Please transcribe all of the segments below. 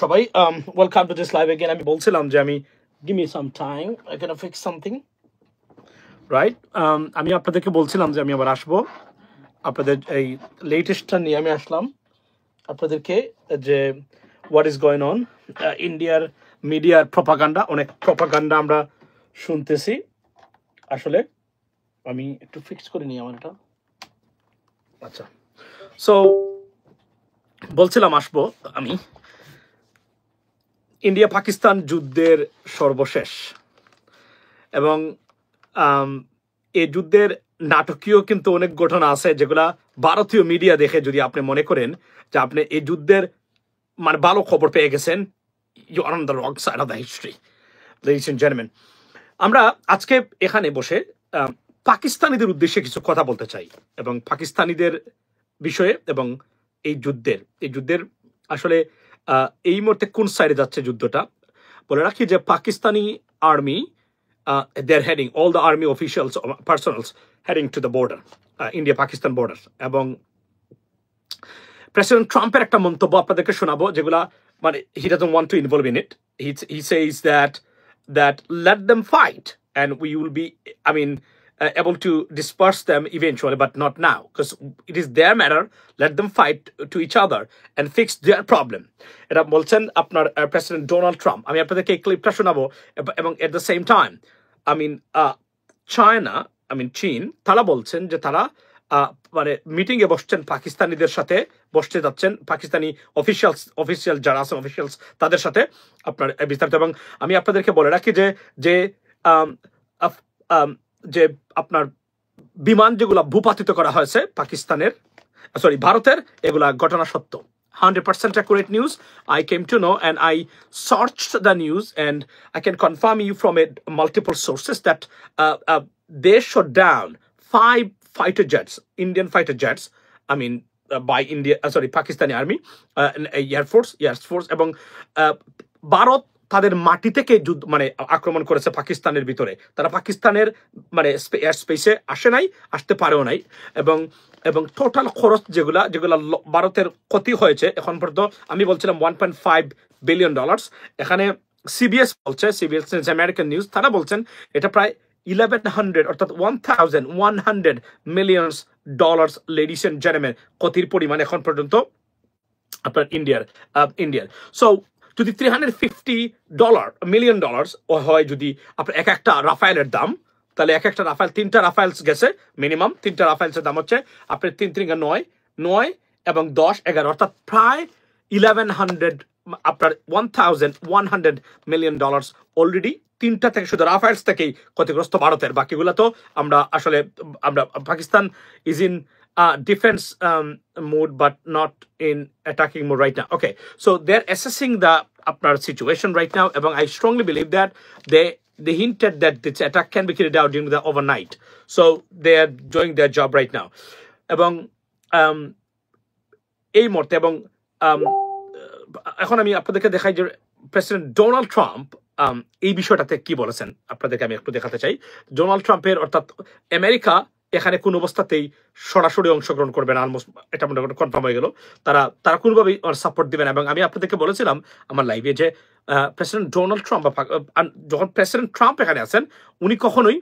সবাই welcome to this live again. আমি বলছিলাম যে আমি give me some time, I can fix something, right? আমি আপনাদেরকে বলছিলাম যে আমি আবার আসবো, আপনাদের এই লেটেস্টটা নিয়ে আমি আসলাম আপনাদেরকে, যে হোয়াট ইজ গোয়িং অন ইন্ডিয়ার মিডিয়ার প্রপাগান্ডা। অনেক প্রপাগান্ডা আমরা শুনতেছি আসলে। আমি একটু ফিক্স করে নিই আমার এটা। আচ্ছা, সো বলছিলাম আসবো আমি ইন্ডিয়া পাকিস্তান যুদ্ধের সর্বশেষ, এবং এই যুদ্ধের নাটকীয় কিন্তু অনেক ঘটনা আছে যেগুলা ভারতীয় মিডিয়া দেখে যদি আপনি মনে করেন যে আপনি এই যুদ্ধের মানে ভালো খবর পেয়ে গেছেন, you are on the wrong side of the history, ladies and gentleman. আমরা আজকে এখানে বসে পাকিস্তানিদের উদ্দেশ্যে কিছু কথা বলতে চাই, এবং পাকিস্তানিদের বিষয়ে, এবং এই যুদ্ধের আসলে এই মুহূর্তে কোন সাইডে যাচ্ছে যুদ্ধটা বলে রাখি। যে Pakistani army, they're heading, all the army officials, personals heading to the border, India-Pakistan border. এবং প্রেসিডেন্ট ট্রাম্পের একটা মন্তব্য আপনাদেরকে শোনাবো যেগুলা মানে he doesn't want to involve in it. He says that let them fight and we will be, I mean, able to disperse them eventually, but not now, because it is their matter. Let them fight to each other and fix their problem. এটা বলছেন আপনার president Donald Trump. আমি আপনাদেরকে এই ক্লিপটা শোনাবো। এবং এট the same time China, চীন, তারা বলছেন যে তারা মানে মিটিং এ বসছেন, পাকিস্তানিদের সাথে বসতে যাচ্ছেন, পাকিস্তানি অফিসিয়াল যারা আছেন, অফিসিয়ালস তাদের সাথে আপনার বিস্তারিত। এবং আমি আপনাদেরকে বলে রাখি যে যে যে আপনার বিমান যেগুলো ভূপাতিত করা হয়েছে পাকিস্তানের, ভারতের, এগুলা ঘটনা সত্য, 100% accurate news. I came to know and I searched the news, and I can confirm you from it multiple sources that they shot down 5 fighter jets, Indian fighter jets. By Pakistani army, Air Force, এবং ভারত তাদের মাটি থেকে যুদ্ধ মানে আক্রমণ করেছে পাকিস্তানের ভিতরে। তারা পাকিস্তানের মানে এয়ার স্পেসে আসে নাই, আসতে পারেও নাই। এবং এবং টোটাল খরচ যেগুলা ভারতের ক্ষতি হয়েছে এখন পর্যন্ত, আমি বলছিলাম $1.5 বিলিয়ন। এখানে সিবিএস বলছে, সিবিএস আমেরিকান নিউজ, তারা বলছেন এটা প্রায় 1100 অর্থাৎ $1,100 মিলিয়ন, লেডিস এন্ড জেন্টলম্যান, ক্ষতির পরিমাণ এখন পর্যন্ত আপনার ইন্ডিয়ার। সো যদি $350 মিলিয়ন হয়, যদি আপনার এক একটা রাফায়েলের দাম, তাহলে এক একটা রাফায়েল, 3টা রাফায়েলস গেছে মিনিমাম, 3টা রাফায়েলসের দাম হচ্ছে আপনার 3 এবং 10, 11, অর্থাৎ প্রায় 1100, আপনার $1,100 মিলিয়ন অলরেডি 3টা থেকে, শুধু রাফায়েলস থেকেই ক্ষতিগ্রস্ত ভারতের। বাকিগুলো তো আমরা Pakistan is in defense mode, but not in attacking mode right now. Okay, so they're assessing the situation right now, and I strongly believe that they hinted that this attack can be carried out during the overnight. So they are doing their job right now. এবং এই মুহূর্তে, এবং এখন আমি আপনাদেরকে দেখাই যে president Donald Trump এই বিষয়টাতে কি বলেছেন, আপনাদেরকে আমি একটু দেখাতে চাই। ডোনাল্ড ট্রাম্পের, অর্থাৎ আমেরিকা এখানে কোন অবস্থাতেই সরাসরি অংশগ্রহণ করবে না, অলমোস্ট এটা মোটামুটি কনফার্ম হয়ে গেল। তারা কোনোভাবেই সাপোর্ট দিবে না। এবং আমি আপনাদেরকে বলেছিলাম আমার লাইভে যে প্রেসিডেন্ট ডোনাল্ড ট্রাম্প, যখন প্রেসিডেন্ট ট্রাম্প এখানে আছেন, উনি কখনোই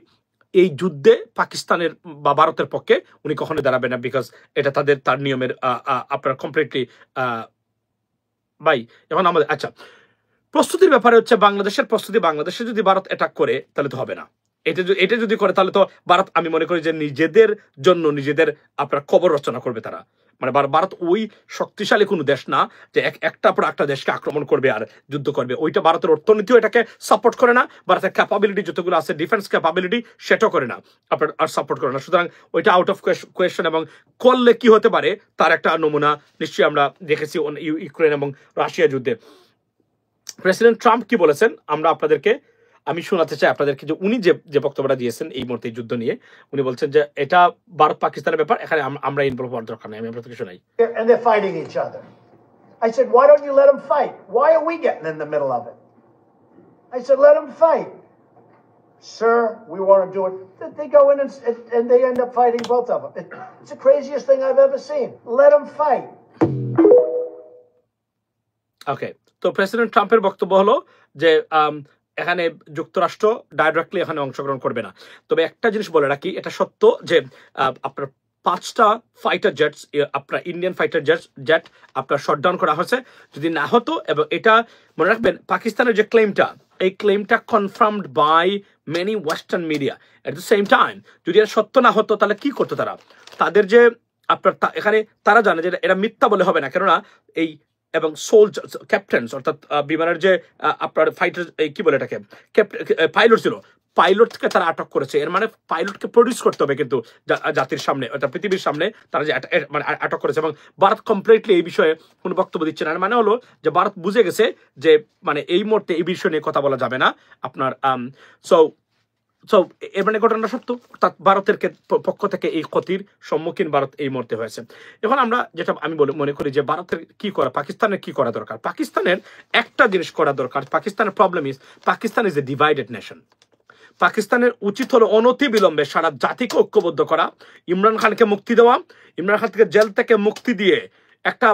এই যুদ্ধে পাকিস্তানের বা ভারতের পক্ষে উনি কখনোই দাঁড়াবেন না, বিকজ এটা তার নিয়মের আপনার কমপ্লিটলি ভাই। এখন আমাদের আচ্ছা, প্রস্তুতির ব্যাপারে হচ্ছে বাংলাদেশের প্রস্তুতি। বাংলাদেশে যদি ভারত অ্যাটাক করে তাহলে তো হবে না। এটা যদি করে তাহলে তো ভারত, আমি মনে করি যে নিজেদের জন্য নিজেদের আপনার খবর রচনা করবে তারা। মানে ভারত ওই শক্তিশালী কোনো দেশ না যে একটা পর একটা দেশকে আক্রমণ করবে আর যুদ্ধ করবে। ওইটা ভারতের অর্থনীতিও এটাকে সাপোর্ট করে না, ভারতের ক্যাপাবিলিটি যতগুলো আছে, ডিফেন্স ক্যাপাবিলিটি, সেটাও করে না, আপনার আর সাপোর্ট করে না। সুতরাং ওইটা আউট অফ কোয়েশ্চন। এবং করলে কি হতে পারে তার একটা নমুনা নিশ্চয়ই আমরা দেখেছি ইউক্রেন এবং রাশিয়া যুদ্ধে। প্রেসিডেন্ট ট্রাম্প কি বলেছেন আমরা আপনাদেরকে আমি শোনাতে চাই আপনাদেরকে, যে উনি যে বক্তব্যটা দিয়েছেন এই মুহূর্তে যুদ্ধ নিয়ে। উনি বলছেন যে এটা ভারত পাকিস্তানের ব্যাপার, এখানে আমরা ইনভলভ হওয়ার দরকার নেই। আমি আপনাদেরকে শোনাই। And they're fighting each other. I said, why don't you let them fight? Why are we getting in the middle of it? I said, let them fight. Sir, we want to do it. They go in and they end up fighting both of them. It's the craziest thing I've ever seen. Let them fight. ওকে, তো president ট্রাম্পের বক্তব্য হলো যে এখানে যুক্তরাষ্ট্র directly এখানে অংশগ্রহণ করবে না। তবে একটা জিনিস বলে রাখি, এটা সত্য যে আপনার 5টা ফাইটার জেটস, আপনার ইন্ডিয়ান ফাইটার জেট আপনার শটডাউন করা হয়েছে। যদি না হতো, এবং এটা মনে রাখবেন পাকিস্তানের যে ক্লেমটা, এই ক্লেমটা confirmed by many western media. At the same time যদি এটা সত্য না হতো তাহলে কি করতো তারা? তাদের যে আপনার এখানে তারা জানে যে এটা মিথ্যা বলে হবে না, কেননা এই এবং সোলজার ক্যাপ্টেন্স অর্থাৎ বিমানের যে আপনার ফাইটার কি বলে এটাকে পাইলট ছিল, পাইলটকে তারা আটক করেছে। এর মানে পাইলটকে প্রডিউস করতে হবে কিন্তু জাতির সামনে, অর্থাৎ পৃথিবীর সামনে তারা যে মানে আটক করেছে। এবং ভারত কমপ্লিটলি এই বিষয়ে কোনো বক্তব্য দিচ্ছে না। মানে হলো যে ভারত বুঝে গেছে যে মানে এই মুহূর্তে এই বিষয় নিয়ে কথা বলা যাবে না আপনার। সো এর মানে ঘটনাটা সত্য, অর্থাৎ ভারতের পক্ষ থেকে এই ক্ষতির সম্মুখীন ভারত এই মুহূর্তে হয়েছে। এখন আমরা যেটা আমি মনে করি যে ভারতের কি করা, পাকিস্তানের কি করা দরকার। পাকিস্তানের একটা জিনিস করা দরকার। পাকিস্তানের problem is Pakistan is a divided nation. পাকিস্তানের উচিত হলো অনতি বিলম্বে সারা জাতিকে ঐক্যবদ্ধ করা, ইমরান খানকে মুক্তি দেওয়া, ইমরান খানকে জেল থেকে মুক্তি দিয়ে একটা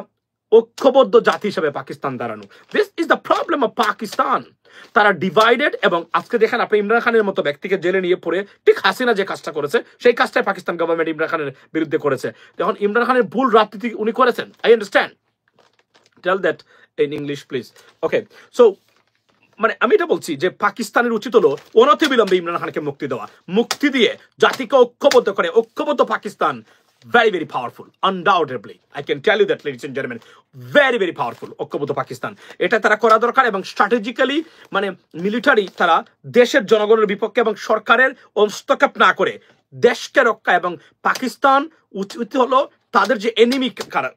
ঐক্যবদ্ধ জাতি হিসেবে পাকিস্তান দাঁড়ানো। This is the problem of Pakistan. তারা ডিভাইডেড। এবং আজকে দেখেন আপনি ইমরান খানের মতো ব্যক্তিকে জেলে নিয়ে পড়ে ঠিক হাসিনা যে কাজটা করেছে সেই কাজটাই পাকিস্তান গভর্নমেন্ট ইমরান খানের বিরুদ্ধে করেছে। যখন ইমরান খানের ভুল রাজনীতি উনি করেছেন, I understand, tell that in English please. Okay, so মানে আমি এটা বলছি যে পাকিস্তানের উচিত হলো অনতিবিলম্বে ইমরান খানকে মুক্তি দেওয়া, মুক্তি দিয়ে জাতিকে ঐক্যবদ্ধ করে। ঐক্যবদ্ধ Pakistan very very powerful, undoubtedly I can tell you that, ladies and gentlemen, very very powerful ঐক্যবদ্ধ পাকিস্তান। এটা তারা করা দরকার। এবং স্ট্র্যাটেজিক্যালি মানে মিলিটারি তারা দেশের জনগণের বিপক্ষে এবং সরকারের হস্তক্ষেপ না করে দেশকে রক্ষা। এবং পাকিস্তান উচিত হলো তাদের যে এনিমি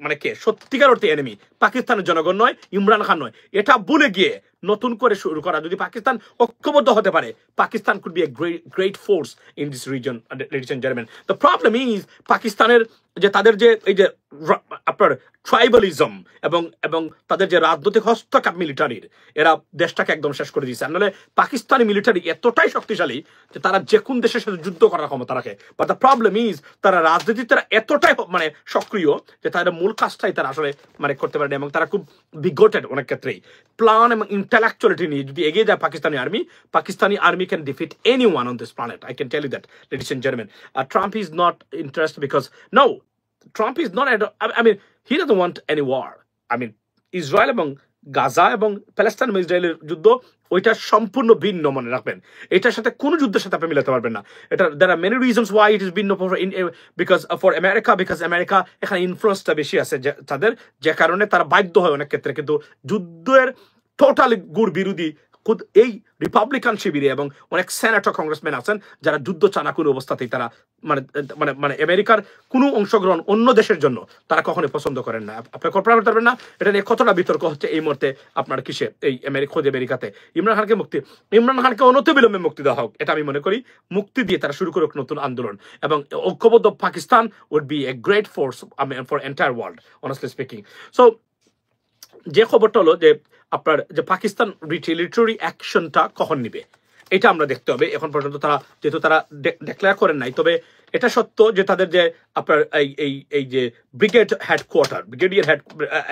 মানে কে সত্যিকার অর্থে এনিমি পাকিস্তানের জনগণ নয়, ইমরান খান নয়, এটা ভুলে গিয়ে নতুন করে শুরু করা। যদি পাকিস্তান ঐক্যবদ্ধ হতে পারে, Pakistan could be a great force in this reason, ladies and gentleman. The problem is পাকিস্তানের যে তাদের যে এই যে আপনার ট্রাইবালিজম এবং এবং তাদের যে রাজনৈতিক হস্তক্ষেপ মিলিটারির, এরা দেশটাকে একদম শেষ করে দিয়েছে। নাহলে পাকিস্তানি মিলিটারি এতটাই শক্তিশালী যে তারা যে কোন দেশের সাথে যুদ্ধ করার ক্ষমতা রাখে। বাট দ্য প্রবলেম ইজ তারা রাজনীতিতে তারা এতটাই মানে সক্রিয় যে তাদের মূল কাজটাই তারা আসলে মানে করতে পারে। এবং তারা খুব বিগটেড অনেক ক্ষেত্রেই। প্ল্যান এবং ইন্টেলেকচুয়ালিটি নিয়ে যদি এগিয়ে যায় Pakistani army can defeat anyone on this planet. I can tell you that, ladies and gentlemen. Trump is not interested because no, Trump is not. I mean, he doesn't want any war. I mean, Israel এবং গাজা এবং Palestine এবং ইসরায়েলের যুদ্ধ ওইটা সম্পূর্ণ ভিন্ন, মনে রাখবেন। এটার সাথে কোনো যুদ্ধের সাথে আপনি মিলাতে পারবেন না। এটা there are many reasons why it is ভিন্ন, because for America, because America এখানে ইনফ্লুয়েন্সটা বেশি আছে তাদের, যে কারণে তারা বাধ্য হয় অনেক ক্ষেত্রে। কিন্তু যুদ্ধের টোটালি গুড় বিরোধী এই রিপাবলিকান শিবিরে এবং অনেক সেনেটর কংগ্রেসম্যান আছেন যারা যুদ্ধ চানা কোনো অবস্থাতেই তারা মানে মানে মানে আমেরিকার কোনো অংশগ্রহণ অন্য দেশের জন্য তারা কখনোই পছন্দ করেন না। আপনি কল্পনা করতে পারবেন না এটা নিয়ে কতটা বিতর্ক হচ্ছে এই মুহূর্তে আপনার কিসে এই খোদ আমেরিকাতে। ইমরান খানকে অনতিবিলম্বে মুক্তি দেওয়া হোক, এটা আমি মনে করি। মুক্তি দিয়ে তারা শুরু করুক নতুন আন্দোলন। এবং ঐক্যবদ্ধ Pakistan would be a great force for entire world, honestly speaking. So যে খবরটা হলো যে আপনার যে পাকিস্তান রিটেলিটরি অ্যাকশনটা কখন নিবে এটা আমরা দেখতে হবে। এখন পর্যন্ত তারা যেহেতু তারা ডিক্লেয়ার করেন নাই, তবে এটা সত্য যে তাদের যে আপনার এই যে ব্রিগেডিয়ার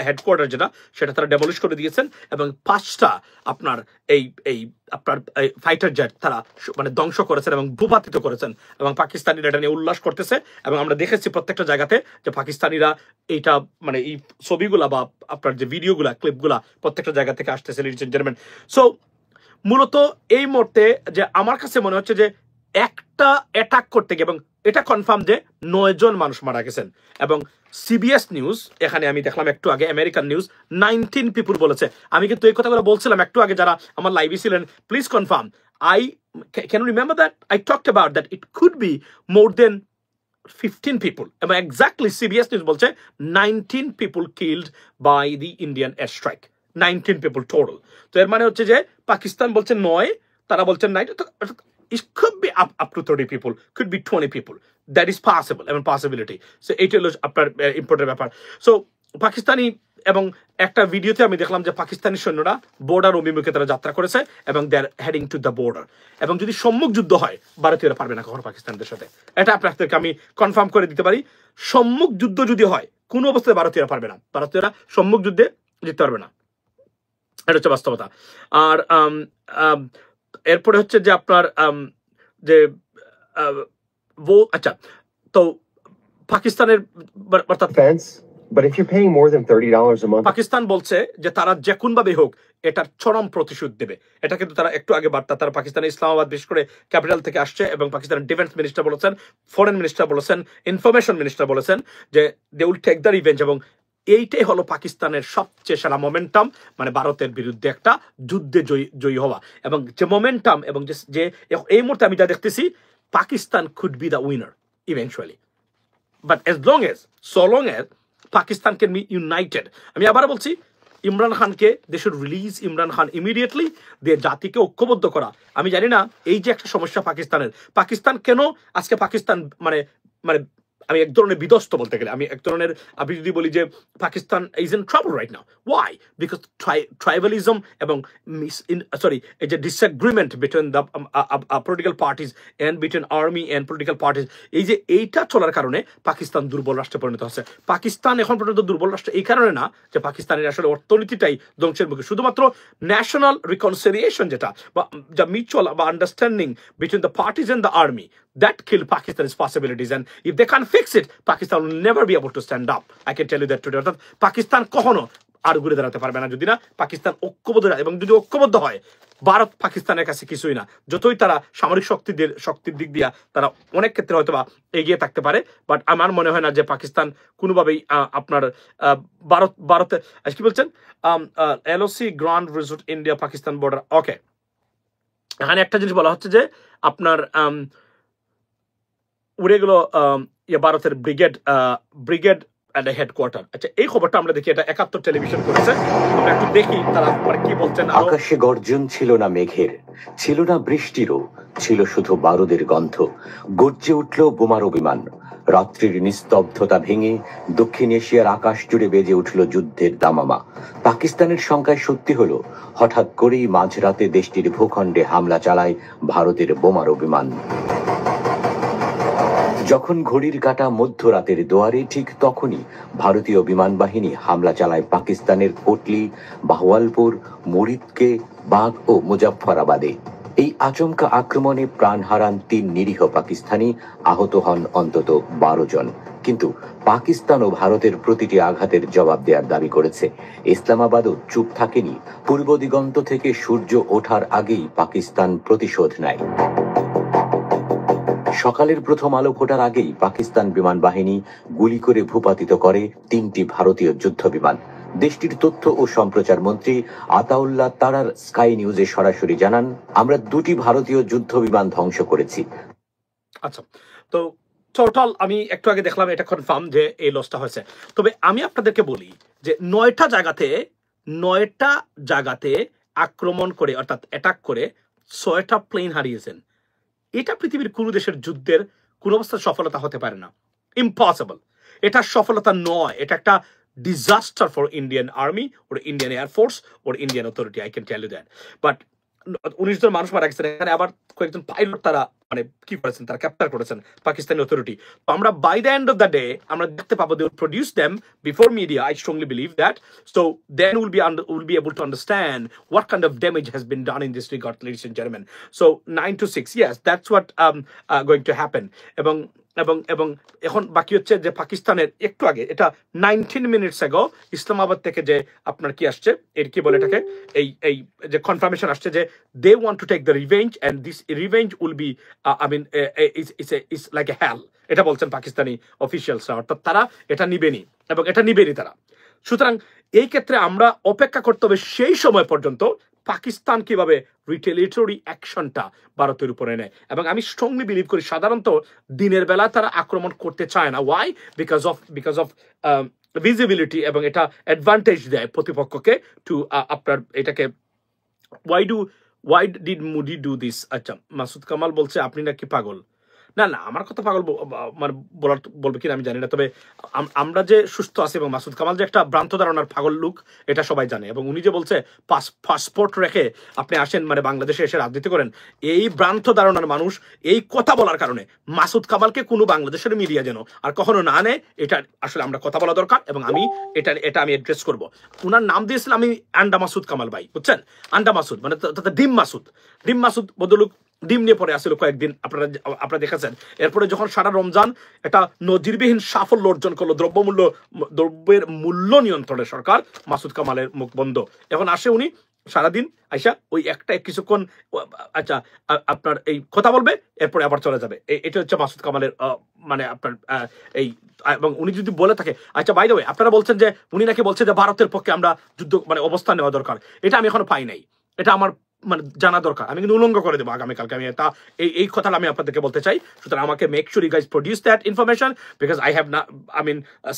হেডকোয়ার্টার যেটা, সেটা তারা ডেমলিশ করে দিয়েছেন। এবং 5টা আপনার এই আপনার ফাইটার জেট তারা মানে ধ্বংস করেছেন এবং ভূপাতিত করেছেন। এবং পাকিস্তানিরা এটা নিয়ে উল্লাস করতেছে। এবং আমরা দেখেছি প্রত্যেকটা জায়গাতে যে পাকিস্তানিরা এইটা মানে এই ছবিগুলা বা আপনার যে ভিডিওগুলা ক্লিপগুলা প্রত্যেকটা জায়গা থেকে আসতেছে, লিডিস এন্ড জেন্টলম্যান। সো মূলত এই মুহূর্তে যে আমার কাছে মনে হচ্ছে যে একটা অ্যাটাক করতে গিয়ে, এবং এটা কনফার্ম যে 9 জন মানুষ মারা গেছেন। এবং সিবিএস নিউজ এখানে আমি দেখলাম একটু আগে, আমেরিকান নিউজ 19 পিপুল বলেছে। আমি কিন্তু এই কথাগুলো বলছিলাম একটু আগে, যারা আমার লাইভে ছিলেন please confirm. Can you remember that I talked about that it could be more than 15 people. এবং এক্স্যাক্টলি সিবিএস নিউজ বলছে 19 people killed by the Indian airstrike. 19 people total. তো এর মানে হচ্ছে যে পাকিস্তান বলছে 9, তারা বলছেন 9। It could be up to 30 people, could be 20 people. That is possible, এবং possibility. So এটা হলো আপনার ইম্পর্টেন্ট ব্যাপার। সো পাকিস্তানি এবং একটা ভিডিওতে আমি দেখলাম যে পাকিস্তানি সৈন্যরা বর্ডার অভিমুখে তারা যাত্রা করেছে এবং they are heading to the border. এবং যদি সম্মুখ যুদ্ধ হয় ভারতীয়রা পারবে না কখনো পাকিস্তানদের সাথে, এটা আপনাদেরকে আমি কনফার্ম করে দিতে পারি। সম্মুখ যুদ্ধ যদি হয় কোনো অবস্থায় ভারতীয়রা পারবে না, ভারতীয়রা সম্মুখ যুদ্ধে জিততে পারবে না। এটা হচ্ছে বাস্তবতা। আর এরপরে হচ্ছে যে আপনার যে আচ্ছা, তো পাকিস্তানের অর্থাৎ But if you're paying more than $30 a month, Pakistan বলছে যে তারা যে কোনভাবে হোক এটার চরম প্রতিশোধ দেবে। এটা কিন্তু তারা একটু আগে বার্তা তারা পাকিস্তানের ইসলামাবাদ বিশেষ করে ক্যাপিটাল থেকে আসছে, এবং পাকিস্তানের ডিফেন্স মিনিস্টার বলেছেন, ফরেন মিনিস্টার বলেছেন, ইনফরমেশন মিনিস্টার বলেছেন যে they will take the revenge. এবং এইটাই হলো পাকিস্তানের সবচেয়ে সেরা মোমেন্টাম, মানে ভারতের বিরুদ্ধে একটা যুদ্ধে জয়ী হওয়া। এবং যে মোমেন্টাম এবং যে এই মুহূর্তে আমি যা দেখতেছি, Pakistan could B the winner eventually, but so long as Pakistan can be united. আমি আবার বলছি, ইমরান খানকে they should release Imran Khan immediately, দিয়ে জাতিকে ঐক্যবদ্ধ করা। আমি জানি না এই যে একটা সমস্যা পাকিস্তান কেন আজকে পাকিস্তান মানে মানে আমি এক ধরনের বিধ্বস্ত বলতে গেলে, আমি এক ধরনের, আমি যদি বলি যে Pakistan is in trouble right now. Why? Because tribalism এবং এই যে disagreement between the political parties and between army and political parties, এই যে এইটা চলার কারণে পাকিস্তান দুর্বল রাষ্ট্রে পরিণত হচ্ছে। পাকিস্তান এখন পর্যন্ত দুর্বল রাষ্ট্র এই কারণে না যে পাকিস্তানের আসলে অর্থনীতিটাই ধ্বংসের মুখে, শুধুমাত্র ন্যাশনাল রিকনসিলিয়েশন যেটা বা মিউচুয়াল বা understanding between the parties and the army, that kill Pakistan's possibilities, and if they can't fix it, Pakistan will never be able to stand up. I can tell you that today. অর্থাৎ পাকিস্তান কখনো আর ঘুরে দাঁড়াতে পারবে না যদি না পাকিস্তান ঐক্যবদ্ধ, এবং যদি ঐক্যবদ্ধ হয়, ভারত পাকিস্তানের কাছে কিছুই না। যতই তারা সামরিক শক্তির দিক দিয়ে তারা অনেক ক্ষেত্রে হয়তো বা এগিয়ে থাকতে পারে, বাট আমার মনে হয় না যে পাকিস্তান কোনোভাবেই আপনার ভারতে কি বলছেন LOC grand visit India Pakistan border. Okay, এখানে একটা জিনিস বলা হচ্ছে যে আপনার উড়ে গেল ভারতের ব্রিগেড এন্ড হেডকোয়ার্টার। আচ্ছা, এই খবরটা আমরা দেখি, এটা ৭১ টেলিভিশন করেছে, আমরা একটু দেখি তারা কি বলছেন। আকাশে গর্জন ছিল না মেঘের, ছিল না বৃষ্টিরও, ছিল শুধু বারুদের গন্ধ। গর্জে উঠল বোমারু বিমান। রাত্রির নিস্তব্ধতা ভেঙে দক্ষিণ এশিয়ার আকাশ জুড়ে বেজে উঠল যুদ্ধের দামামা। পাকিস্তানের সংখ্যায় সত্যি হলো, হঠাৎ করেই মাঝরাতে দেশটির ভূখণ্ডে হামলা চালায় ভারতের বোমারু বিমান। যখন ঘড়ির কাঁটা মধ্যরাতের দোয়ারে, ঠিক তখনই ভারতীয় বিমান বাহিনী হামলা চালায় পাকিস্তানের কোটলি, বাহওয়ালপুর, মুরিদকে, বাগ ও মুজাফফরাবাদে। এই আচমকা আক্রমণে প্রাণ হারান ৩ নিরীহ পাকিস্তানি, আহত হন অন্তত ১২ জন। কিন্তু পাকিস্তান ও ভারতের প্রতিটি আঘাতের জবাব দেওয়ার দাবি করেছে। ইসলামাবাদও চুপ থাকেনি। পূর্ব দিগন্ত থেকে সূর্য ওঠার আগেই পাকিস্তান প্রতিশোধ নেয়। সকালের প্রথম আলো ফোটার আগেই পাকিস্তান বিমান বাহিনী গুলি করে ভূপাতিত করে ৩টি ভারতীয় যুদ্ধ বিমান। দেশটির তথ্য ও সম্প্রচার মন্ত্রী আতাউল্লাহ তারার স্কাই নিউজে সরাসরি জানান, আমরা ২টি ভারতীয় যুদ্ধ বিমান ধ্বংস করেছি। আচ্ছা, তো টোটাল আমি একটু আগে দেখলাম এটা কনফার্ম যে এই লসটা হয়েছে। তবে আমি আপনাদেরকে বলি যে ৯টা জায়গাতে আক্রমণ করে, অর্থাৎ অ্যাটাক করে ৬টা প্লেন হারিয়েছেন। এটা পৃথিবীর কোন দেশের যুদ্ধের কোন অবস্থায় সফলতা হতে পারে না, ইম্পসিবল। এটা সফলতা নয়, এটা একটা disaster for Indian army or Indian air force or Indian authority, I can tell you that. But ১৯ জন মানুষ মারা গেছেন, এখানে আবার কয়েকজন পাইলট তারা মানে কি করেছেন, তারা ক্যাপচার করেছেন পাকিস্তানি অথরিটি। তো আমরা by the end of the day আমরা দেখতে পাবো they will produce them before media, I strongly believe that. So then will be able to understand what kind of damage has been done in this regard, ladies and gentleman. So 9 to 6, yes, that's what going to happen. এবং এখন বাকি হচ্ছে যে পাকিস্তানের একটু আগে, এটা 19 minutes আগো ইসলামাবাদ থেকে যে আপনার কি আসছে, এর কি বলে এটাকে, এই যে কনফার্মেশন আসছে যে they want to take the revenge and this revenge will be I mean it's like a hell, এটা বলছেন পাকিস্তানি অফিসিয়ালসরা। অর্থাৎ তারা এটা নিবেনি এবং এটা নিবেনি তারা। সুতরাং এই ক্ষেত্রে আমরা অপেক্ষা করতে হবে সেই সময় পর্যন্ত পাকিস্তান কিভাবে রিটেলিটরি অ্যাকশনটা ভারতের উপরে নেয়। এবং আমি স্ট্রংলি বিলিভ করি সাধারণত দিনের বেলা তারা আক্রমণ করতে চায় না। ওয়াই? বিকজ অফ ভিজিবিলিটি, এবং এটা অ্যাডভান্টেজ দেয় প্রতিপক্ষকে টু আপনার এটাকে why did moody do this. আচ্ছা, মাসুদ কামাল বলছে আপনি নাকি পাগল। না না আমার কথা পাগল মানে বলবে কিনা আমি জানি না, তবে আমরা যে সুস্থ আছি এবং মাসুদ কামাল যে একটা ভ্রান্ত ধারণার পাগল লোক এটা সবাই জানে, এবং উনি যে বলছে পাসপোর্ট রেখে আপনি আসেন মানে বাংলাদেশে এসে রাজনীতি করেন, এই ভ্রান্ত ধারণার মানুষ এই কথা বলার কারণে মাসুদ কামালকে কোনো বাংলাদেশের মিডিয়া যেন আর কখনো না নেয়, এটা আসলে আমরা কথা বলা দরকার, এবং আমি এটা আমি অ্যাড্রেস করবো। উনার নাম দিয়েছিলাম আমি আন্ডা মাসুদ কামাল ভাই, বুঝছেন? আন্ডা মাসুদ মানে ডিম মাসুদ বদলুক ডিম নিয়ে পরে আসছিল কয়েকদিন, আপনারা দেখেছেন। এরপরে যখন সারা রমজান একটা নজিরবিহীন সাফল্য অর্জন করলো, দ্রব্যের মূল্য নিয়ন্ত্রণের সরকার, মাসুদ কামালের মুখ বন্ধ। এখন আসে উনি সারাদিন আইসা ওই একটা কিছুক্ষণ আচ্ছা আপনার এই কথা বলবে, এরপরে আবার চলে যাবে। এটা হচ্ছে মাসুদ কামালের মানে আপনার এই, এবং উনি যদি বলে থাকে আচ্ছা বাই দ্য ওয়ে আপনারা বলছেন যে উনি নাকি বলছে যে ভারতের পক্ষে আমরা যুদ্ধ মানে অবস্থান নেওয়া দরকার, এটা আমি এখনো পাই নাই, এটা আমার মানে জানা দরকার, আমি কিন্তু উল্লঙ্ঘ করে দেবো আগামীকালকে। আমি এই কথাটা আমি আপনাদেরকে বলতে চাই, সুতরাং আমাকে make sure you guys produce that information, because I have not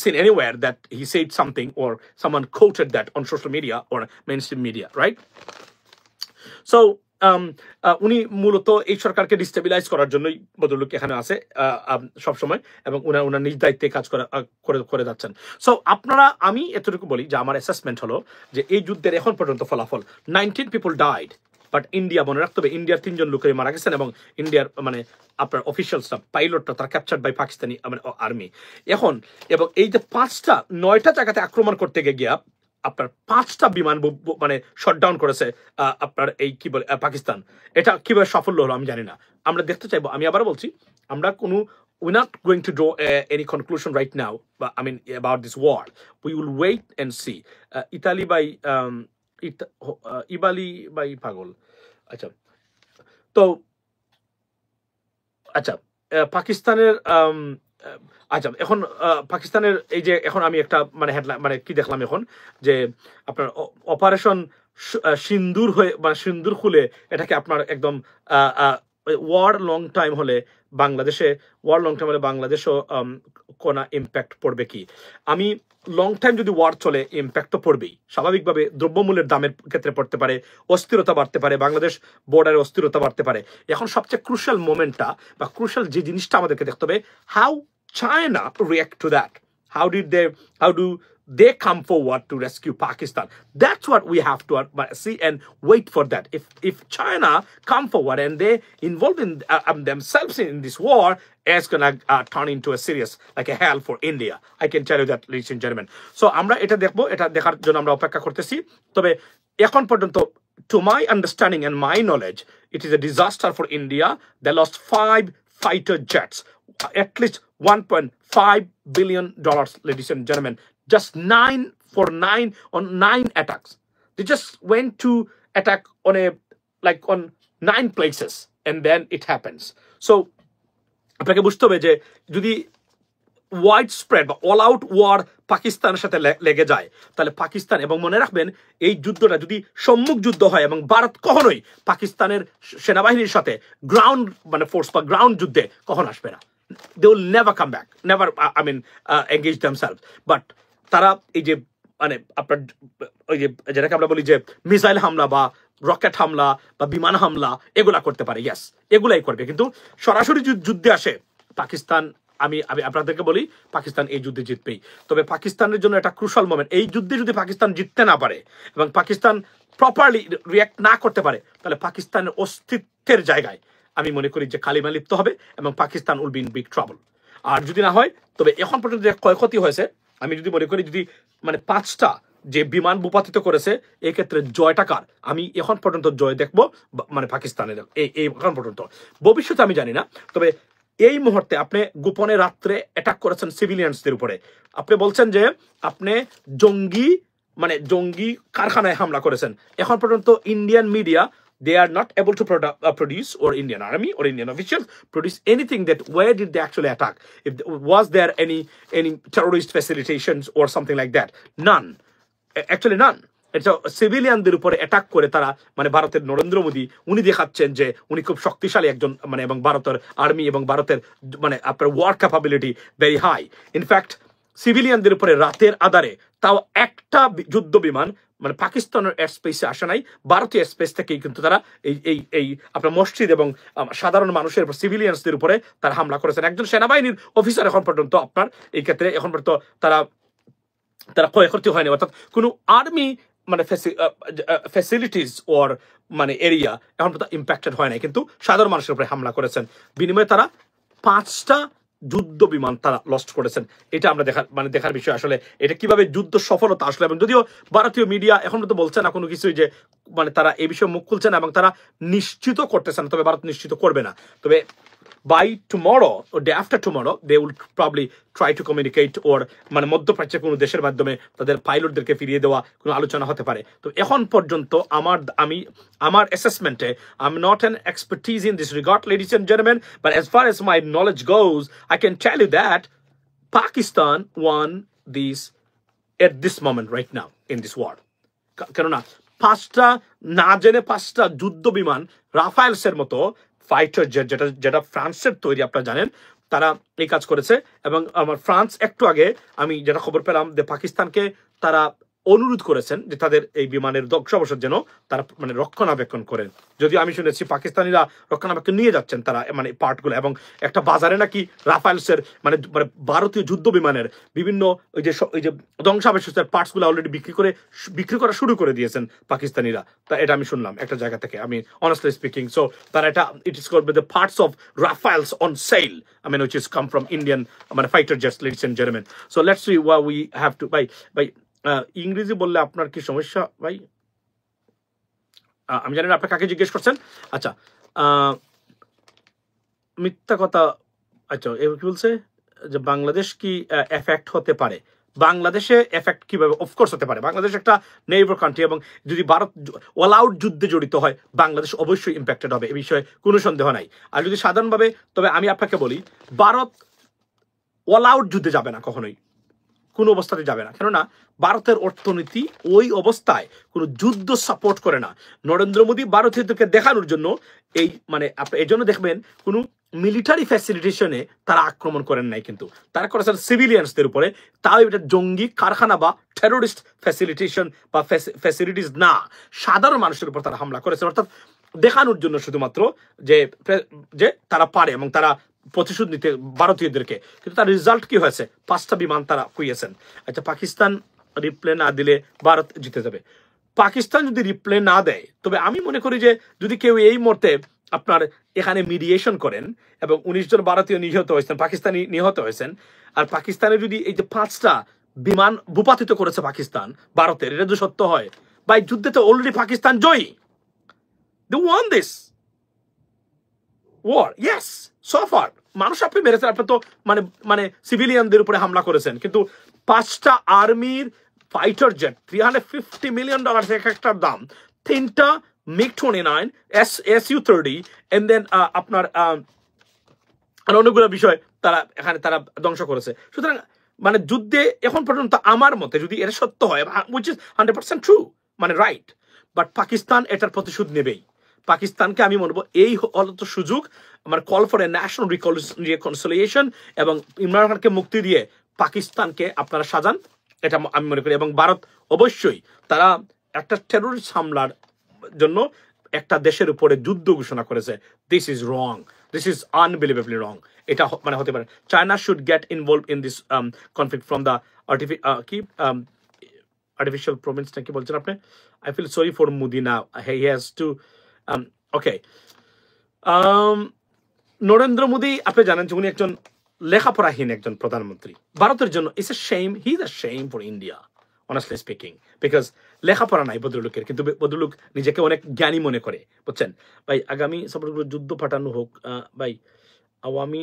seen anywhere that he said something or someone quoted that on social media or mainstream media, right? So উনি মূলত এই সরকারকে ডিস্টেবিলাইজ করার জন্যই বদলুক এখানে আছে সবসময়, এবং উনার নিজ দায়িত্বে কাজ করে যাচ্ছেন। সো আপনারা, আমি এতটুকু বলি যে আমার অ্যাসেসমেন্ট হলো যে এই যুদ্ধের এখন পর্যন্ত ফলাফল 19 পিপল ডাইড, বাট ইন্ডিয়া মনে রাখতে হবে ইন্ডিয়ার 3 জন লোকের মারা গেছেন, এবং ইন্ডিয়ার মানে আপনার অফিসিয়ালসটা পাইলটটা তারা ক্যাপচার্ড বাই পাকিস্তানি আর্মি। এখন এবং এই যে 9টা জায়গাতে আক্রমণ করতে গিয়ে আপনার 5টা বিমান মানে শটডাউন করেছে আপনার এই কি বলে পাকিস্তান, এটা কিভাবে সাফল্য হলো আমি জানি না, আমরা দেখতে চাইবো। আমি আবার বলছি আমরা কোনো we're not going to draw any conclusion right now, but I mean about this war. We will wait and see. Italy by ইবালি বাই পাগল। আচ্ছা তো আচ্ছা পাকিস্তানের আচ্ছা এখন পাকিস্তানের এই যে এখন আমি একটা মানে হেডলাইন মানে কি দেখলাম এখন যে আপনার অপারেশন সিন্দুর হয়ে বা সিন্দুর খুলে এটাকে আপনার একদম ওয়ার লং টাইম হলে বাংলাদেশেও কোন ইম্প্যাক্ট পড়বে কি? আমি লং টাইম যদি ওয়ার চলে ইম্প্যাক্ট তো পড়বেই স্বাভাবিকভাবে, দ্রব্যমূল্যের দামের ক্ষেত্রে পড়তে পারে, অস্থিরতা বাড়তে পারে, বাংলাদেশ বর্ডারে অস্থিরতা বাড়তে পারে। এখন সবচেয়ে ক্রুশাল মোমেন্টটা বা ক্রুশাল যে জিনিসটা আমাদেরকে দেখতে হবে, how China react to that, how do they come forward to rescue Pakistan? That's what we have to see and wait for that. If China come forward and they involve in themselves in this war, it's gonna turn into a serious like a hell for India. I can tell you that, ladies and gentlemen. So আমরা এটা দেখবো, এটা দেখার জন্য আমরা অপেক্ষা করতেছি। তবে এখন পর্যন্ত to my understanding and my knowledge, it is a disaster for India. They lost 5 fighter jets, at least $1.5 billion, ladies and gentlemen. Just 9 attacks. They just went to attack on 9 places, and then it happens. So আপনাকে বুঝতে হবে যে যদি wide spread বা all out war পাকিস্তানের সাথে লেগে যায় তাহলে পাকিস্তান, এবং মনে রাখবেন এই যুদ্ধটা যদি সম্মুখ যুদ্ধ হয় এবং ভারত কখনোই পাকিস্তানের সেনাবাহিনীর সাথে গ্রাউন্ড মানে ফোর্স বা গ্রাউন্ড যুদ্ধে কখন আসবে না। They will never come back, never engage themselves. But তারা এই যে মানে আপনার ওই যে যেটাকে আমরা বলি যে মিসাইল হামলা বা রকেট হামলা বা বিমান হামলা এগুলা করতে পারে, ইয়েস এগুলাই করবে, কিন্তু সরাসরি যুদ্ধে আসে পাকিস্তান, আমি আপনাদেরকে বলি পাকিস্তান এই যুদ্ধে জিতবেই। তবে পাকিস্তানের জন্য একটা ক্রুশাল মোমেন্ট, এই যুদ্ধে যদি পাকিস্তান জিততে না পারে এবং পাকিস্তান প্রপারলি রিঅ্যাক্ট না করতে পারে তাহলে পাকিস্তানের অস্তিত্বের জায়গায় আমি মনে করি যে কালিমা লিপ্ত হবে এবং Pakistan will be in big trouble. আর যদি না হয়, তবে এখন পর্যন্ত যে ক্ষয়ক্ষতি হয়েছে আমি যদি মনে করি যদি মানে 5টা যে বিমান ভূপাতিত করেছে এক্ষেত্রে জয়টা কার, আমি এখন পর্যন্ত জয় দেখবো মানে পাকিস্তানের এই এখন পর্যন্ত, ভবিষ্যতে আমি জানি না। তবে এই মুহূর্তে আপনি গোপনে রাত্রে অ্যাটাক করেছেন সিভিলিয়ানসদের উপরে, আপনি বলছেন যে আপনি জঙ্গি কারখানায় হামলা করেছেন। এখন পর্যন্ত Indian media they are not able to produce, or Indian army or Indian officials produce anything that where did they actually attack, if was there any terrorist facilitations or something like that. None, actually none. এটা সিভিলিয়ানদের উপরে attack করে তারা মানে ভারতের নরেন্দ্র মোদী উনি দেখাচ্ছেন যে উনি খুব শক্তিশালী একজন মানে, এবং ভারতের আর্মি এবং ভারতের মানে আপনার war capability very high. In fact সিভিলিয়ানদের উপরে রাতের আধারে তাও একটা যুদ্ধ বিমান মানে পাকিস্তানের এয়ার স্পেসে আসে নাই, ভারতীয় এয়ার স্পেস থেকেই কিন্তু তারা এই আপনার মসজিদ এবং সাধারণ মানুষের সিভিলিয়ানসদের উপরে তারা হামলা করেছেন। একজন সেনাবাহিনীর অফিসার এখন পর্যন্ত আপনার এই ক্ষেত্রে এখন পর্যন্ত তারা ক্ষয়ক্ষতি হয়নি, অর্থাৎ কোনো আর্মি মানে ফ্যাসিলিটিস ওর মানে এরিয়া এখন পর্যন্ত ইম্প্যাক্টেড হয় নাই, কিন্তু সাধারণ মানুষের উপরে হামলা করেছেন। বিনিময়ে তারা 5টা যুদ্ধ বিমান তারা লস্ট করেছেন। এটা আমরা দেখার বিষয় আসলে এটা কিভাবে যুদ্ধ সফলতা আসলে। এবং যদিও ভারতীয় মিডিয়া এখন তো বলছে না কোনো কিছুই, যে মানে তারা এই বিষয়ে মুখ খুলছে না এবং তারা নিশ্চিত করতেছে না, তবে ভারত নিশ্চিত করবে না। তবে by tomorrow or day after tomorrow they will probably try to communicate or মানে মধ্যপ্রাচ্যের কোনো দেশের মাধ্যমে তাদের পাইলটদেরকে ফিরিয়ে দেওয়া কোনো আলোচনা হতে পারে। তো এখন পর্যন্ত আমার অ্যাসেসমেন্টে I'm not an expertise in this regard, ladies and gentlemen, but as far as my knowledge goes, I can tell you that Pakistan won this at this moment right now in this war. কেননা 5টা না জেনে 5টা যুদ্ধ বিমান রাফায়েলসের মতো fighter jet, যেটা ফ্রান্সের তৈরি আপনারা জানেন, তারা এই কাজ করেছে। এবং আমার ফ্রান্স একটু আগে আমি যেটা খবর পেলাম যে পাকিস্তানকে তারা অনুরোধ করেছেন যে তাদের এই বিমানের ধ্বংসাবশেষ যেন তারা মানে রক্ষণাবেক্ষণ করেন। যদিও আমি শুনেছি পাকিস্তানিরা রক্ষণাবেক্ষণ নিয়ে যাচ্ছেন তারা মানে পার্টগুলো, এবং একটা বাজারে নাকি রাফায়েলসের মানে ভারতীয় যুদ্ধ বিমানের বিভিন্ন ওই যে ধ্বংসাবশেষের পার্টসগুলো অলরেডি বিক্রি করা শুরু করে দিয়েছেন পাকিস্তানিরা। তা এটা আমি শুনলাম একটা জায়গা থেকে, আমি অনেস্টলি স্পিকিং। সো তারা এটা it is called the parts of Rafales on sale, I mean which is come from Indian মানে fighter jets, ladies and gentlemen. So let's see what we have to by ইংরেজি বললে আপনার কি সমস্যা ভাই? আমি জানি না আপনি কাকে জিজ্ঞেস করছেন। আচ্ছা, মিথ্যা কথা। আচ্ছা, এবার কি বলছে যে বাংলাদেশ কি এফেক্ট হতে পারে? বাংলাদেশে এফেক্ট কিভাবে? অফকোর্স হতে পারে। বাংলাদেশ একটা নেইবার কান্ট্রি, এবং যদি ভারত অল আউট যুদ্ধে জড়িত হয় বাংলাদেশ অবশ্যই ইম্প্যাক্টেড হবে, এ বিষয়ে কোনো সন্দেহ নাই। আর যদি সাধারণভাবে, তবে আমি আপনাকে বলি ভারত অল আউট যুদ্ধে যাবে না, কখনোই কোনো অবস্থাতে যাবে না। কেননা ভারতের অর্থনীতি ওই অবস্থায় কোনো যুদ্ধ সাপোর্ট করে না। নরেন্দ্র মোদী ভারতীয়দেরকে দেখানোর জন্য এই মানে আপনি এই জন্য দেখবেন কোনো মিলিটারি ফ্যাসিলিটেশনে তারা আক্রমণ করেন নাই, কিন্তু তারা করেছেন সিভিলিয়ানসদের উপরে। তাও এটা জঙ্গি কারখানা বা টেরোরিস্ট ফ্যাসিলিটেশন বা ফ্যাসিলিটিস না, সাধারণ মানুষের উপর তারা হামলা করেছে, অর্থাৎ দেখানোর জন্য শুধুমাত্র যে তারা পারে এবং তারা প্রতিশোধ নিতে ভারতীয়দেরকে। কিন্তু তার রেজাল্ট কি হয়েছে? 5টা বিমান তারা কুইয়েছেন। আচ্ছা, পাকিস্তান রিপ্লে না দিলে ভারত জিতে যাবে। পাকিস্তান যদি রিপ্লে না দেয়, তবে আমি মনে করি যে যদি কেউ এই মুহূর্তে আপনার এখানে মিডিয়েশন করেন এবং 19 জন ভারতীয় নিহত হয়েছেন, পাকিস্তানি নিহত হয়েছেন, আর পাকিস্তানে যদি এই যে 5টা বিমান ভূপাতিত করেছে পাকিস্তান ভারতের, এটা যদি সত্য হয়, বা এই যুদ্ধে তো already Pakistan Joyee. They won this war, yes, so far. মানুষ আপনি মেরেছেন, আপনি তো মানে সিভিলিয়ানদের উপরে হামলা করেছেন, কিন্তু 5টা আর্মির ফাইটার জেট, $350 মিলিয়ন এক একটার দাম, 3টা MiG-29 Su-30, and then আপনার অনেকগুলো বিষয় তারা ধ্বংস করেছে। সুতরাং মানে যুদ্ধে এখন পর্যন্ত আমার মতে যদি এটা সত্য হয়, which is 100% true, মানে রাইট, বাট পাকিস্তান এটার প্রতিশোধ নেবেই। পাকিস্তানকে আমি মনে করব এই হলো তো সুযোগ, আমার call for a national reconciliation, এবং ইমরান খানকে মুক্তি দিয়ে পাকিস্তানকে আপনারা সাজান, এটা আমি মনে করি। এবং ভারত অবশ্যই তারা একটা টেরোরিস্ট হামলার জন্য একটা দেশের উপরে যুদ্ধ ঘোষণা করেছে। This is wrong, this is unbelievably wrong. এটা মানে হতে পারে। China should get involve in this conflict from the artificial province নাকি বলছেন আপনি? I feel sorry for Modi now. He has to okay. Narendra Modi আপনি জানেন যে উনি একজন লেখাপড়াহীন একজন প্রধানমন্ত্রী। ভারতের জন্য it's a shame, he is a shame for India, honestly speaking, because লেখাপড়া নাই ভদ্রলোকের, কিন্তু ভদ্রলোক নিজেকে অনেক জ্ঞানী মনে করে, বুঝছেন ভাই। আগামী সবগুলো যুদ্ধ পাঠানো হোক ভাই, আওয়ামী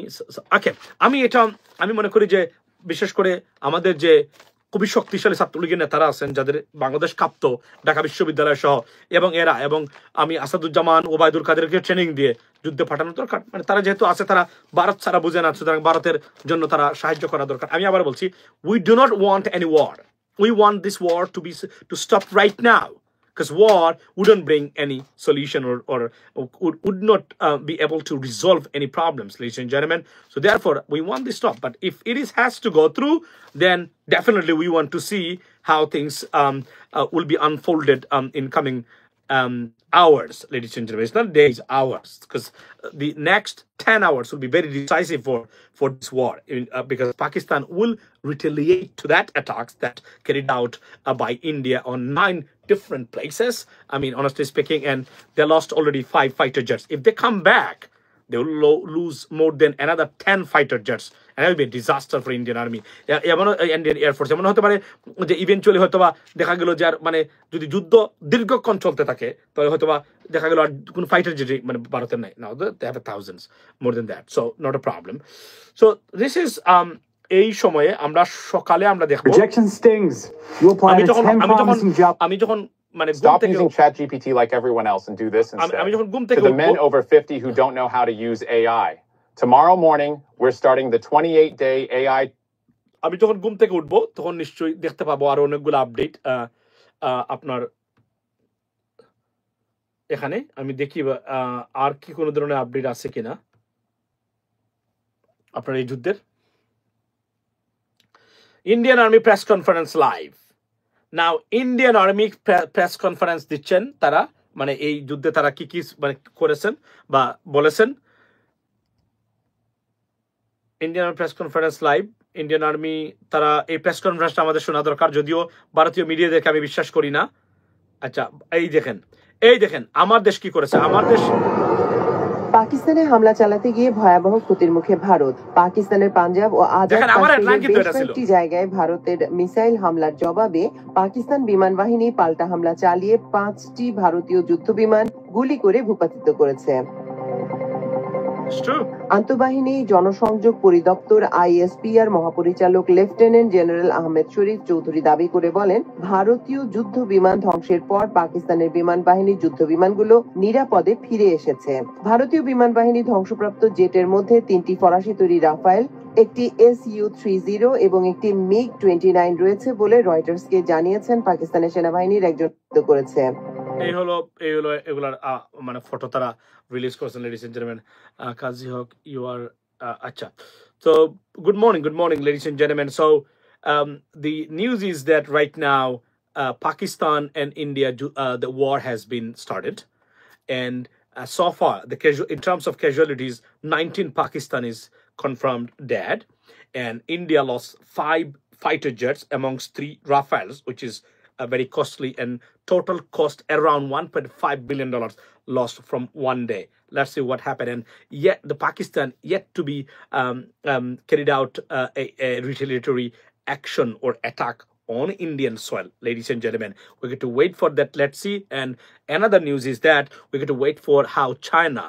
ওকে। আমি মনে করি যে বিশেষ করে আমাদের যে খুবই শক্তিশালী ছাত্রলীগের নেতারা আছেন, যাদের বাংলাদেশ কাঁপত ঢাকা বিশ্ববিদ্যালয় সহ, এবং আমি আসাদুজ্জামান ওবায়দুল কাদেরকে ট্রেনিং দিয়ে যুদ্ধে পাঠানো দরকার। মানে তারা যেহেতু আছে, তারা ভারত ছাড়া বুঝে না, সুতরাং ভারতের জন্য তারা সাহায্য করা দরকার। আমি আবার বলছি, we do not want any war, we want this war to stop right now, because war wouldn't bring any solution or would not be able to resolve any problems, ladies and gentlemen. So therefore, we want this stop. But if it has to go through, then definitely we want to see how things will be unfolded in coming hours, ladies and gentlemen. It's not days, hours, because the next 10 hours will be very decisive for this war, because Pakistan will retaliate to that attacks that carried out by India on 9 different places. I mean, honestly speaking, and they lost already 5 fighter jets. If they come back, they will lose more than another 10 fighter jets, and that will be a disaster for Indian Army, Indian Air Force. এমন হতে পারে যে eventually হয়তোবা দেখা গেল যে আর মানে যদি যুদ্ধ দীর্ঘক্ষণ চলতে থাকে তাহলে হয়তোবা দেখা গেল আর কোন ফাইটার জেট মানে ভারতের নাই। Now they have thousands more than that, so not a problem. So this is এই সময়ে আমরা সকালে আমরা দেখব rejection stings. You apply to 10 promising jobs. আমি যখন মানে Stop using ChatGPT like everyone else and do this instead. To the men over 50 who don't know how to use AI. Tomorrow morning, we're starting the 28-day AI. আমি যখন ঘুম থেকে উঠবো তখন নিশ্চয়ই দেখতে পাবো আরো অনেকগুলো আপডেট আপনার এখানে। আমি দেখি আর কি কোনো ধরনের আপডেট আছে কিনা আপনার এই যুদ্ধের। Indian Army press conference live. Now Indian Army press conference দিচ্ছেন তারা, মানে এই যুদ্ধে তারা কি কি মানে করেছেন বা বলেছেন। Indian army press conference live. Indian army তারা এই প্রেস কনফারেন্সটা আমাদের শোনা দরকার, যদিও ভারতীয় মিডিয়াদেরকে আমি বিশ্বাস করি না। আচ্ছা এই দেখেন আমার দেশ কি করেছে। আমার দেশ পাকিস্তানে হামলা চালাতে গিয়ে ভয়াবহ ক্ষতির মুখে ভারত। পাকিস্তানের পাঞ্জাব ও আজাদ কয়েকটি জায়গায় ভারতের মিসাইল হামলার জবাবে পাকিস্তান বিমান বাহিনী পাল্টা হামলা চালিয়ে 5টি ভারতীয় যুদ্ধ বিমান গুলি করে ভূপাতিত করেছে। আন্তঃবাহিনী জনসংযোগ পরিদপ্তর ISPR মহাপরিচালক লেফটেন্যান্ট জেনারেল আহমেদ শরীফ চৌধুরী দাবি করে বলেন, ভারতীয় যুদ্ধ বিমান ধ্বংসের পর পাকিস্তানের বিমান বাহিনীর যুদ্ধ বিমানগুলো নিরাপদে ফিরে এসেছে। ভারতীয় বিমান বাহিনী ধ্বংসপ্রাপ্ত জেটের মধ্যে 3টি ফরাসি তৈরি রাফায়েল, একটি Su-30 এবং একটি MiG-29 রয়েছে বলে রয়টার্সকে জানিয়েছেন পাকিস্তানের সেনাবাহিনীর একজন করেছে। এই হলো এগুলার মানে ফটো তারা রিলিজ করেছেন, ladies and gentleman. Kazi Haque you are আচ্ছা। So good morning ladies and gentlemen. So the news is that right now Pakistan and India the war has been started, and so far in terms of casualties 19 Pakistanis confirmed dead, and India lost 5 fighter jets amongst 3 Rafales, which is very costly, and total cost around $1.5 billion lost from one day. Let's see what happened. And yet the Pakistan yet to be carried out a retaliatory action or attack on Indian soil, ladies and gentlemen. We get to wait for that. Let's see. And another news is that we get to wait for how China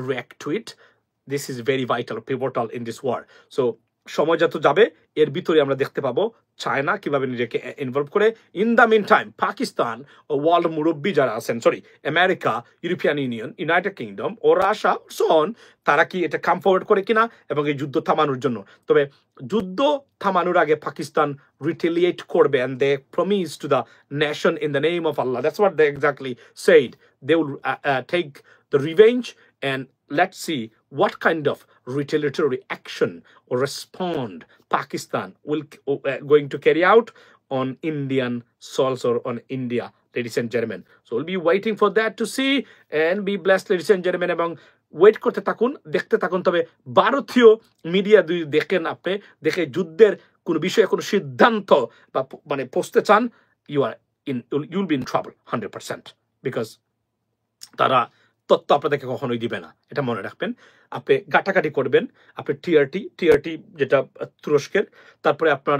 react to it. This is very vital, pivotal in this war. So সময় যত যাবে এর ভিতরে আমরা দেখতে পাবো China কিভাবে নিজেকে ইনভলভ করে। In the mean time Pakistan ও ওয়ার্ল্ড মুরব্বী যারা আছেন, America, European Union, United Kingdom ও রাশিয়া সোন, তারা কি এটা কাম ফরওয়ার্ড করে কিনা এবং এই যুদ্ধ থামানোর জন্য। তবে যুদ্ধ থামানোর আগে পাকিস্তান রিটেলিয়েট করবে, and they promise to the nation in the name of Allah. That's what they exactly said. They will take the revenge, and let's see what kind of retaliatory action or respond Pakistan will going to carry out on Indian soils or on India, ladies and gentlemen. So we'll be waiting for that to see, and be blessed, ladies and gentlemen. এবং wait করতে থাকুন, দেখতে থাকুন। তবে ভারতীয় media দেখেন, আপনি দেখে যুদ্ধের কোন বিষয়ে কোনো সিদ্ধান্ত বা মানে পৌঁছতে চান, you'll be in trouble 100%, because তারা তথ্য আপনাদেরকে কখনোই দিবে না, এটা মনে রাখবেন। আপনি ঘাটাঘাটি করবেন, আপনি টিআরটি যেটা তুরস্কের, তারপরে আপনার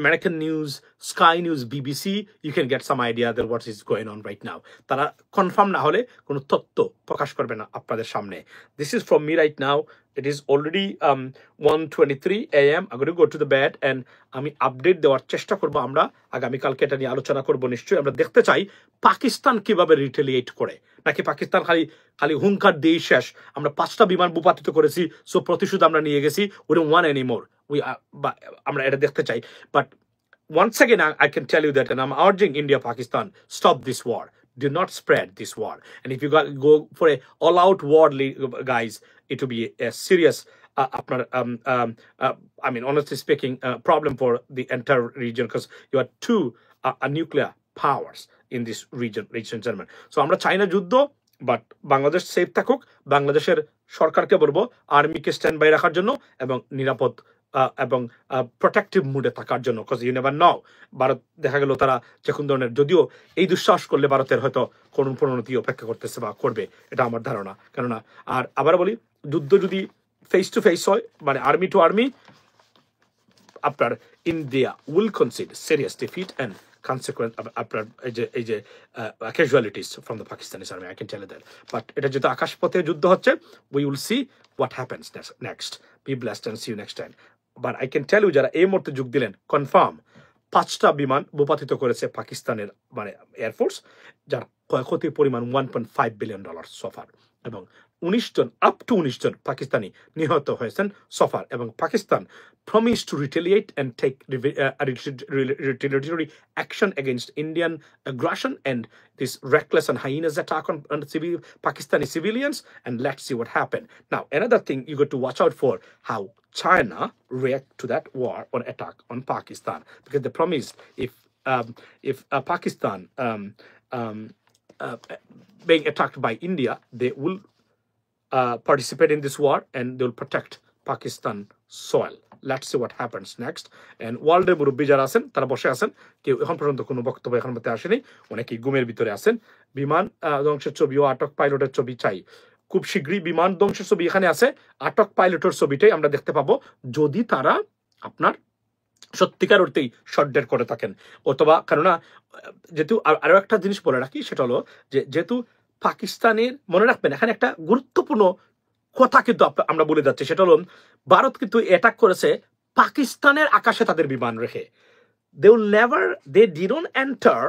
American news, sky news, BBC, you can get some idea that what is going on right now. তারা কনফার্ম না হলে কোনো তথ্য প্রকাশ করবে না আপনাদের সামনে। This is from me right now. It is already 1:23 AM. I'm going to go to the bed, and আমি আপডেট দেওয়ার চেষ্টা করব। আমরা আগামীকালকে এটা নিয়ে আলোচনা করব নিশ্চয়ই। আমরা দেখতে চাই পাকিস্তান কিভাবে রিটেলিয়েট করে, নাকি পাকিস্তান খালি হুঙ্কার দিয়ে শেষ, আমরা 5টা বিমান ভূপাতিত করেছি, সো প্রতিশোধ আমরা নিয়ে গেছি, we don't want anymore. আমরা এটা দেখতে চাই। But once again, I can tell you that, and I'm urging India, Pakistan, stop this war. Do not spread this war. And if you go for a all-out war, guys, it will be a serious, I mean, honestly speaking, problem for the entire region, because you are two nuclear powers in this region, ladies and gentlemen. So, আমরা চাইনা যুদ্ধ, but Bangladesh safe থাকুক, বাংলাদেশের সরকারকে বলবো আর্মিকে stand by রাখার জন্য এবং নিরাপদ এবং প্রোটেক্টিভ মুডে থাকার জন্য, কজ ইউ নেভার নাও ভারত দেখা গেল তারা যে কোন ধরনের, যদিও এই দুঃসাহস করলে ভারতের হয়তো কোন পরিণতি অপেক্ষা করতেছে বা করবে, এটা আমার ধারণা। কেননা আর আবার বলি, যুদ্ধ যদি ফেস টু ফেস হয়, মানে আর্মি টু আর্মি, আপনার India will concede serious defeat and consequent আপনার এই যে casualties from the Pakistani army, I can tell you that. But এটা যেহেতু আকাশপথে যুদ্ধ হচ্ছে, we will see what happens next. Be blessed and see you next time. But I can tell you, যারা এই মুহূর্তে যোগ দিলেন, কনফার্ম 5টা বিমান ভূপাতিত করেছে পাকিস্তানের মানে এয়ারফোর্স, যার ক্ষয়ক্ষতির পরিমাণ $1.5 billion সফার, এবং 19 জন আপ টু 19 জন পাকিস্তানি নিহত হয়েছেন সফার, এবং Pakistan promised to retaliate and take retaliatory action against Indian aggression and this reckless and heinous attack on Pakistani civilians, and let's see what happened. Now, another thing you got to watch out for, how China react to that war or attack on Pakistan, because they promised if Pakistan being attacked by India, they will participate in this war and they will protect Pakistan soil. Let's see what happens next. And world এর মুরব্বী যারা আছেন তারা বসে আছেন, কেউ এখন পর্যন্ত কোনো বক্তব্য এখন মধ্যে আসেনি, অনেকেই ঘুমের ভিতরে আছেন। বিমান ধ্বংসের ছবি ও আটক পাইলটের ছবি চাই, খুব শীঘ্রই বিমান ধ্বংসের ছবি এখানে আছে, আটক পাইলটের ছবিটাই আমরা দেখতে পাবো, যদি তারা আপনার সত্যিকার অর্থেই শর্টডেট করে থাকেন, অথবা কেননা যেহেতু আরো একটা জিনিস বলে রাখি, সেটা হলো যে যেহেতু পাকিস্তানের, মনে রাখবেন এখানে একটা গুরুত্বপূর্ণ কথা কিন্তু আমরা বলে যাচ্ছি, সেটা হলো ভারত কিন্তু অ্যাটাক করেছে পাকিস্তানের আকাশে তাদের বিমান রেখে। they didn't enter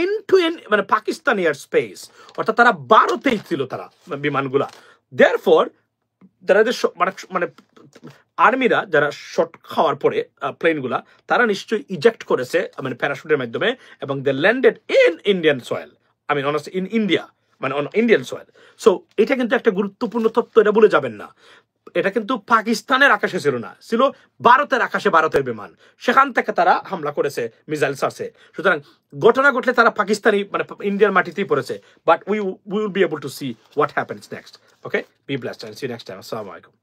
into মানে পাকিস্তান এয়ার স্পেস, অর্থাৎ তারা ভারতেই ছিল তারা বিমানগুলা। therefore যারা মানে আর্মিরা যারা শট খাওয়ার পরে প্লেনগুলা, তারা নিশ্চয়ই ইজেক্ট করেছে মানে প্যারাশুটের মাধ্যমে, এবং they landed in Indian soil, I mean honestly in India, মানে অন ইন্ডিয়ান সয়েল। সো এটা কিন্তু একটা গুরুত্বপূর্ণ তথ্য, এটা বলে যাবেন না। এটা কিন্তু পাকিস্তানের আকাশে ছিল না, ছিল ভারতের আকাশে, ভারতের বিমান, সেখান থেকে তারা হামলা করেছে, মিসাইল ছাড়ছে। সুতরাং ঘটনা ঘটলে তারা পাকিস্তানি মানে ইন্ডিয়ান মাটিতেই পড়েছে, but we will be able to see what happens next. Okay, be blessed and see you next time. আসসালামু আলাইকুম।